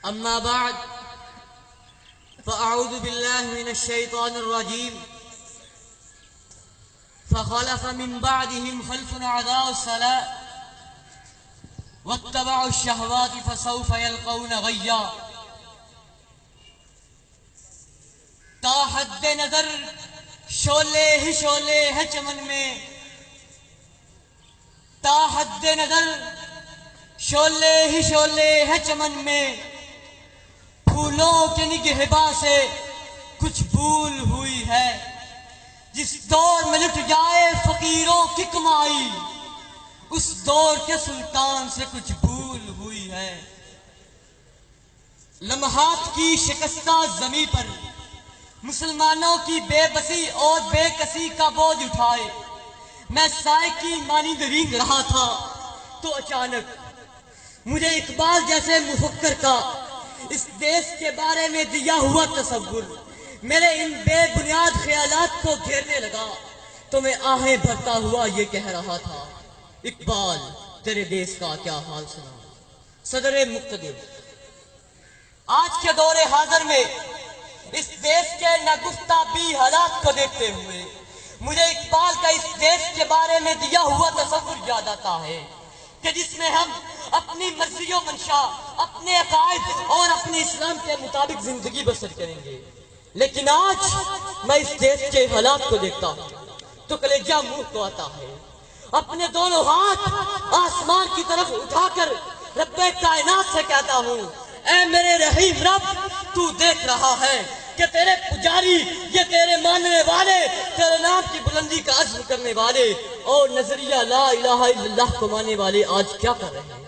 أما بعد فأعوذ بالله من الشيطان الرجيم فخلف من بعدهم خلف أضاعوا الصلاة واتبعوا الشهوات فسوف يلقون غيا. تا حد نظر شولے ہی شولے ہے چمن میں، تا حد نظر شولے ہی شولے ہے چمن میں، پھولوں کے نگہباں سے کچھ بھول ہوئی ہے. جس دور میں لٹ جائے فقیروں کی کمائی، اس دور کے سلطان سے کچھ بھول ہوئی ہے. لمحات کی شکستہ زمیں پر مسلمانوں کی بے بسی اور بے کسی کا بوجھ اٹھائے میں سائے کی مانند رینگ رہا تھا تو اچانک مجھے اقبال جیسے مفکر کا اس دیش کے بارے میں دیا ہوا تصور میرے ان بے بنیاد خیالات کو گھیرنے لگا تو میں آہیں بھرتا ہوا یہ کہہ رہا تھا، اقبال تیرے دیش کا کیا حال سنا. صدر مقتدر، آج کے دور حاضر میں اس دیش کے ناگفتہ بھی حالات کو دیکھتے ہوئے مجھے اقبال کا اس دیش کے بارے میں دیا ہوا تصور یاد آتا ہے کہ جس میں ہم اپنی مرضی و منشا، اپنے عقائد اور اپنے اسلام کے مطابق زندگی بسر کریں گے. لیکن آج میں اس دیش کے حالات کو دیکھتا ہوں تو کلیجہ منہ کو آتا ہے. اپنے دونوں ہاتھ آسمان کی طرف اٹھا کر رب کائنات سے کہتا ہوں، اے میرے رحیم رب، تو دیکھ رہا ہے کہ تیرے پجاری، یہ تیرے ماننے والے، تیرے نام کی بلندی کا عزم کرنے والے اور نظریہ لا الہ الا اللہ کو ماننے والے آج کیا کر رہے ہیں.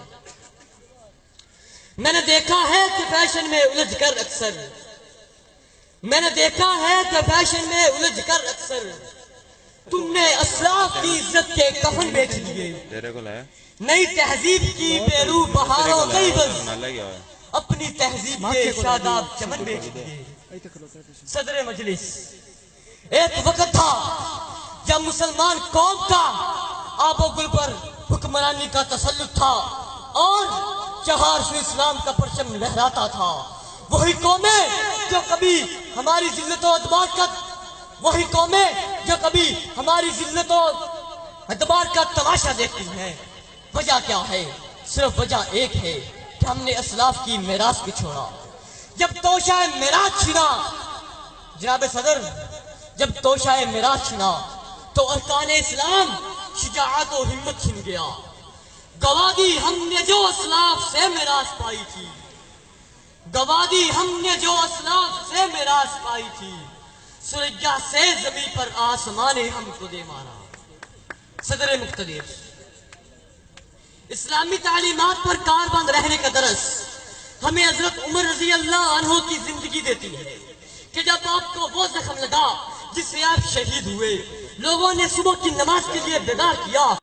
میں نے دیکھا ہے کہ فیشن میں الجھ کر اکثر تم نے اسلاف کی عزت کے کفن بیچ دیے، نئی تہذیب کی بیرو بہاروں کئی بز اپنی تہذیب کے شاداب چمن بیچ دیے. صدر مجلس، ایک وقت تھا جب مسلمان قوم کا آب و گل پر حکمرانی کا تسلط تھا اور چہار سو اسلام کا پرچم لہراتا تھا. وہی قومیں جو کبھی ہماری ذلت و ادبار کا تماشا دیکھتی ہیں. وجہ کیا ہے؟ صرف وجہ ایک ہے کہ ہم نے اسلاف کی میراث کو چھوڑا. جب توشہ میراث چھنا جناب صدر، جب توشہ میراث چھنا تو ارکان اسلام شجاعت و ہمت چھن گیا. گوادی ہم نے جو اسلاف سے میراث پائی تھی، سرجہ سے زمین پر آسمان ہم کو دے مارا. صدر مقتدر، اسلامی تعلیمات پر کاربند رہنے کا درس ہمیں حضرت عمر رضی اللہ عنہ کی زندگی دیتی ہے کہ جب آپ کو وہ زخم لگا جس سے آپ شہید ہوئے، لوگوں نے صبح کی نماز کے لیے بیدار کیا.